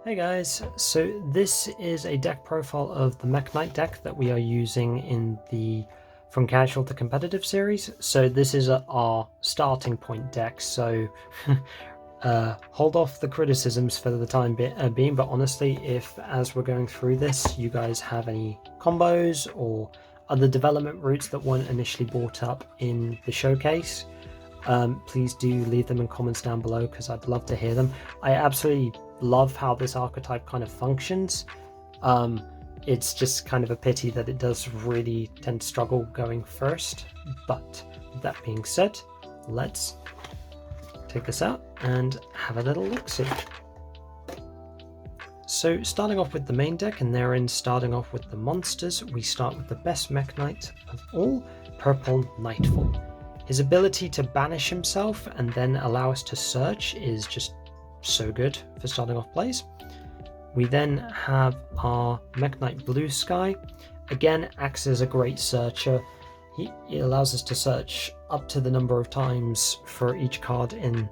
Hey guys, so this is a deck profile of the Mekk-Knight deck that we are using in the From Casual to Competitive series. So this is our starting point deck, so hold off the criticisms for the time being, but honestly, if as we're going through this you guys have any combos or other development routes that weren't initially brought up in the showcase, please do leave them in comments down below because I'd love to hear them. I absolutely love how this archetype kind of functions. It's just kind of a pity that it does really tend to struggle going first, but that being said, let's take this out and have a little look-see. So starting off with the main deck, and therein starting off with the monsters, we start with the best Mekk-Knight of all, Purple Nightfall. His ability to banish himself and then allow us to search is just so good for starting off plays. We then have our Mekk-Knight Blue Sky. Again, acts as a great searcher. It allows us to search up to the number of times for each card in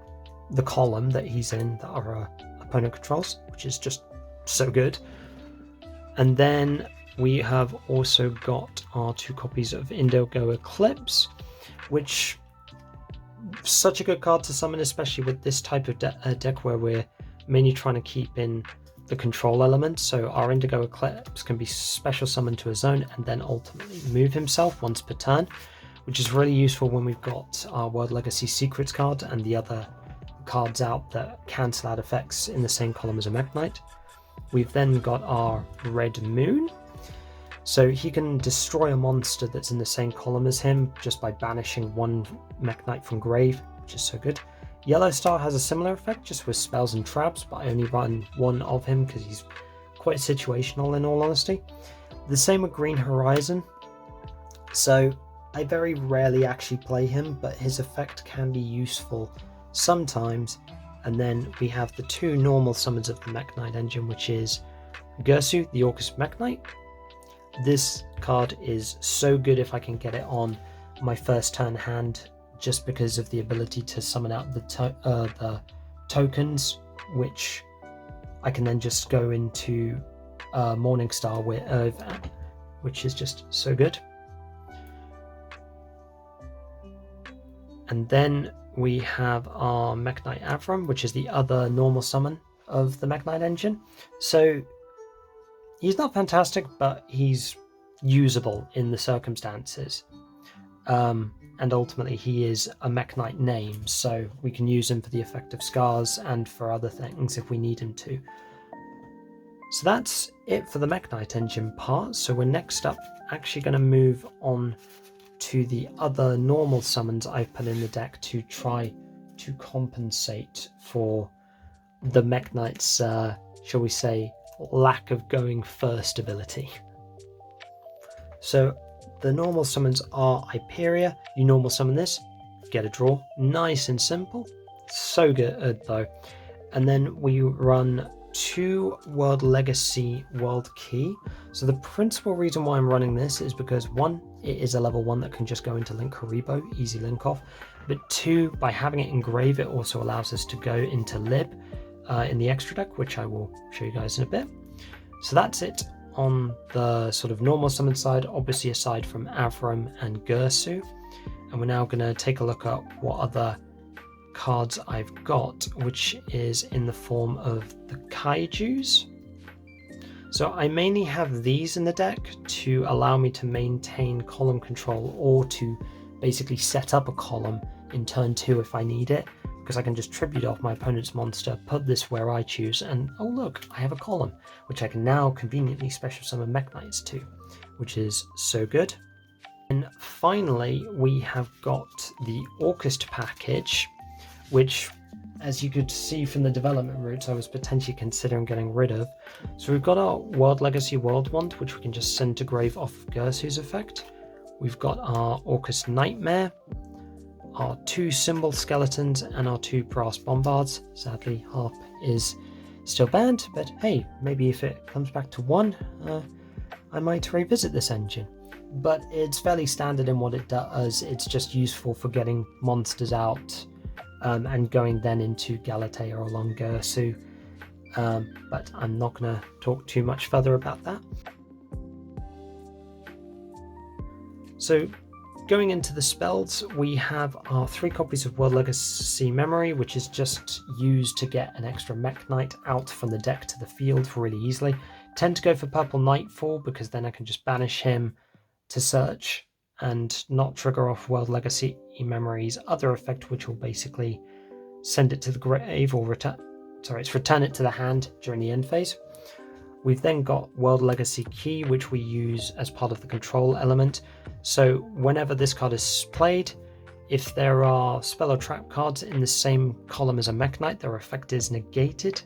the column that he's in that our opponent controls, which is just so good. And then we have also got our 2 copies of Indigo Eclipse, which such a good card to summon, especially with this type of deck where we're mainly trying to keep in the control element. So our Indigo Eclipse can be special summoned to a zone and then ultimately move himself once per turn, which is really useful when we've got our World Legacy Secrets card and the other cards out that cancel out effects in the same column as a Mekk-Knight. We've then got our Red Moon. So he can destroy a monster that's in the same column as him just by banishing one Mekk-Knight from grave, which is so good. Yellow Star has a similar effect, just with spells and traps, but I only run one of him because he's quite situational in all honesty. The same with Green Horizon. So I very rarely actually play him, but his effect can be useful sometimes. And then we have the 2 normal summons of the Mekk-Knight engine, which is Gersu, the Orcus Mekk-Knight. This card is so good if I can get it on my first turn hand, just because of the ability to summon out the tokens, which I can then just go into Morningstar with, which is just so good. And then we have our Mekk-Knight Avram, which is the other normal summon of the Mekk-Knight engine. So he's not fantastic, but he's usable in the circumstances. And ultimately he is a Mekk-Knight name, so we can use him for the effect of scars and for other things if we need him to. So that's it for the Mekk-Knight engine part. So we're next up actually going to move on to the other normal summons I've put in the deck to try to compensate for the Mekk-Knight's, shall we say, lack of going first ability. So the normal summons are Hyperia. You normal summon this, get a draw. Nice and simple. So good though. And then we run 2 World Legacy World Key. So the principal reason why I'm running this is because 1, it is a level 1 that can just go into Link Haribo, easy link off. But 2, by having it engrave, it also allows us to go into Lib in the extra deck, which I will show you guys in a bit. So that's it on the sort of normal summon side, obviously aside from Avram and Gersu. And we're now going to take a look at what other cards I've got, which is in the form of the Kaijus. So I mainly have these in the deck to allow me to maintain column control, or to basically set up a column in turn 2 if I need it, because I can just tribute off my opponent's monster, put this where I choose, and oh look, I have a column, which I can now conveniently special summon Mekk-Knights to, which is so good. And finally, we have got the Orcus package, which, as you could see from the development routes, I was potentially considering getting rid of. So we've got our World Legacy World Wand, which we can just send to grave off of Gersu's effect. We've got our Orcus Nightmare, our 2 Symbol Skeletons, and our 2 Brass Bombards. Sadly, Harp is still banned, but hey, maybe if it comes back to 1, I might revisit this engine. But it's fairly standard in what it does. It's just useful for getting monsters out and going then into Galatea or Longersu. but I'm not going to talk too much further about that. So going into the spells, we have our 3 copies of World Legacy Memory, which is just used to get an extra Mekk-Knight out from the deck to the field really easily. Tend to go for Purple Nightfall because then I can just banish him to search and not trigger off World Legacy Memory's other effect, which will basically send it to the grave or return it to the hand during the end phase. We've then got World Legacy Key, which we use as part of the control element. So whenever this card is played, if there are spell or trap cards in the same column as a Mekk-Knight, their effect is negated.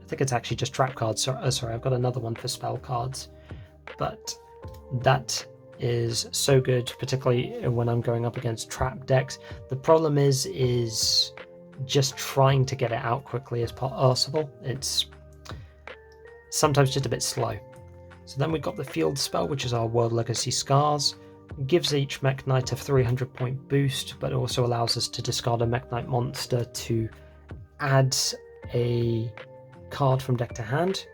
I think it's actually just trap cards. Sorry, I've got another one for spell cards. But that is so good, particularly when I'm going up against trap decks. The problem is just trying to get it out quickly as possible. It's sometimes just a bit slow. So then we've got the field spell, which is our World Legacy Scars. It gives each Mekk-Knight a 300 point boost, but also allows us to discard a Mekk-Knight monster to add a card from deck to hand,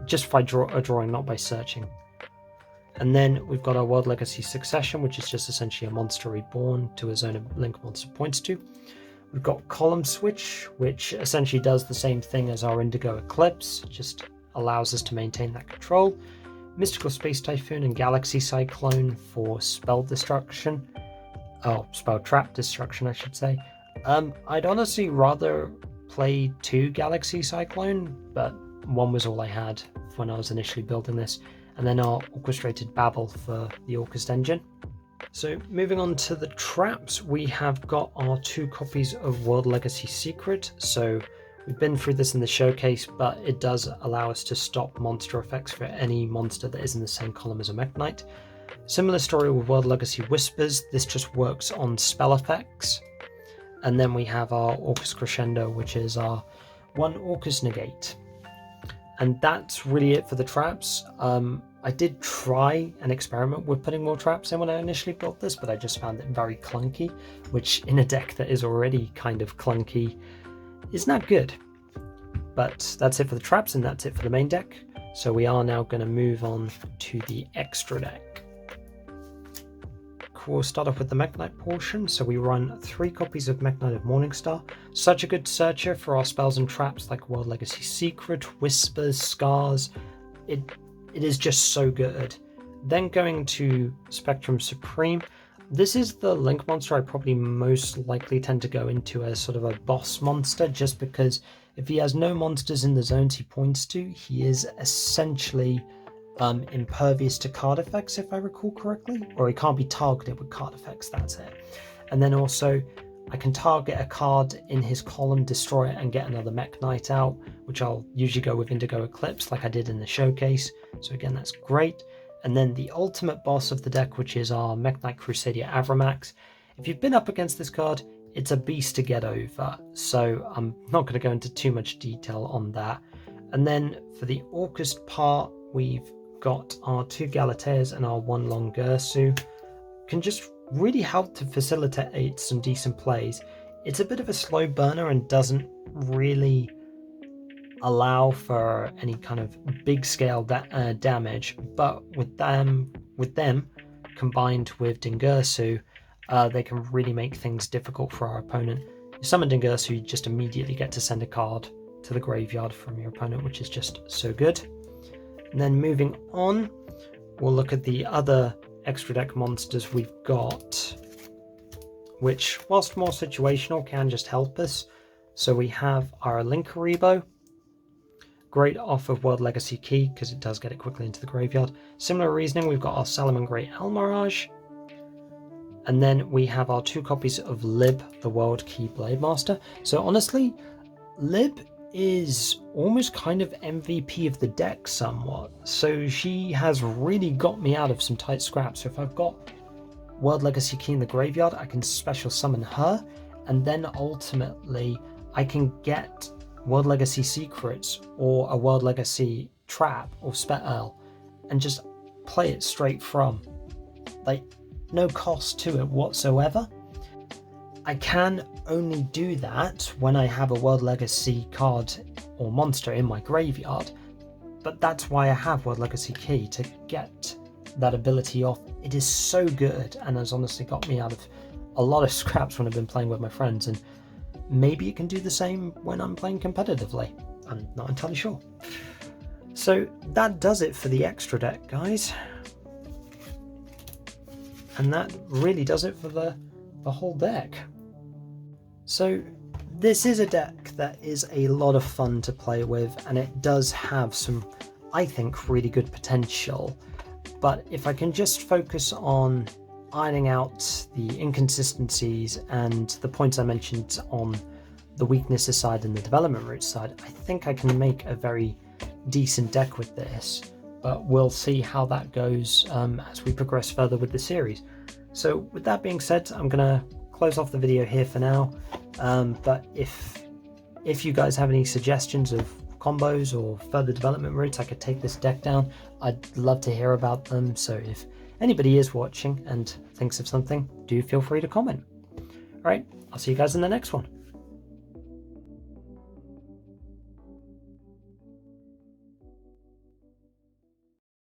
just by drawing, not by searching. And then we've got our World Legacy Succession, which is just essentially a monster reborn to a zone of link monster points to. We've got Column Switch, which essentially does the same thing as our Indigo Eclipse, just allows us to maintain that control. Mystical Space Typhoon and Galaxy Cyclone for spell destruction. Oh, spell trap destruction, I should say. I'd honestly rather play 2 Galaxy Cyclone, but 1 was all I had when I was initially building this. And then our Orchestrated Babble for the Orchest engine. So moving on to the traps, we have got our 2 copies of World Legacy Secret. So we've been through this in the showcase, but it does allow us to stop monster effects for any monster that is in the same column as a Mekk-Knight. Similar story with World Legacy Whispers. This just works on spell effects. And then we have our Orcus Crescendo, which is our 1 Orcus Negate. And that's really it for the traps. I did try an experiment with putting more traps in when I initially built this, but I just found it very clunky, which in a deck that is already kind of clunky is not good. But that's it for the traps, and that's it for the main deck. So we are now going to move on to the extra deck. We'll start off with the Mekk-Knight portion. So we run 3 copies of Mekk-Knight of Morningstar. Such a good searcher for our spells and traps like World Legacy Secret, Whispers, Scars. It is just so good. Then going to Spectrum Supreme. This is the link monster I probably most likely tend to go into as sort of a boss monster, just because if he has no monsters in the zones he points to, he is essentially impervious to card effects, if I recall correctly, or he can't be targeted with card effects, that's it. And then also I can target a card in his column, destroy it, and get another Mekk-Knight out, which I'll usually go with Indigo Eclipse like I did in the showcase. So again, that's great. And then the ultimate boss of the deck, which is our Mekk-Knight Crusadia Avramax. If you've been up against this card, it's a beast to get over, so I'm not going to go into too much detail on that. And then for the Orcust part, we've got our 2 Galateas and our 1 Longursu. Can just really help to facilitate some decent plays. It's a bit of a slow burner and doesn't really allow for any kind of big scale damage, but with them combined with Dingirsu, they can really make things difficult for our opponent. You summon Dingirsu, you just immediately get to send a card to the graveyard from your opponent, which is just so good. And then moving on, we'll look at the other extra deck monsters we've got, which, whilst more situational, can just help us. So we have our Linkuriboh, great off of World Legacy Key because it does get it quickly into the graveyard. Similar reasoning, we've got our Salamangreat Almirage, and then we have our 2 copies of Lib, the World Key Blade Master. So honestly, Lib is almost kind of MVP of the deck somewhat. So she has really got me out of some tight scraps. So if I've got World Legacy Key in the graveyard, I can special summon her, and then ultimately I can get World Legacy Secrets or a World Legacy Trap or Spell and just play it straight from. Like, no cost to it whatsoever. I can only do that when I have a World Legacy card or monster in my graveyard, but that's why I have World Legacy Key, to get that ability off. It is so good and has honestly got me out of a lot of scraps when I've been playing with my friends, and maybe it can do the same when I'm playing competitively. I'm not entirely sure. So that does it for the extra deck, guys. And that really does it for the whole deck. So this is a deck that is a lot of fun to play with, and it does have some, I think, really good potential. But if I can just focus on ironing out the inconsistencies and the points I mentioned on the weaknesses side and the development route side, I think I can make a very decent deck with this, but we'll see how that goes as we progress further with the series. So with that being said, I'm gonna close off the video here for now, but if you guys have any suggestions of combos or further development routes I could take this deck down, I'd love to hear about them. So if anybody is watching and thinks of something, do feel free to comment. All right, I'll see you guys in the next one.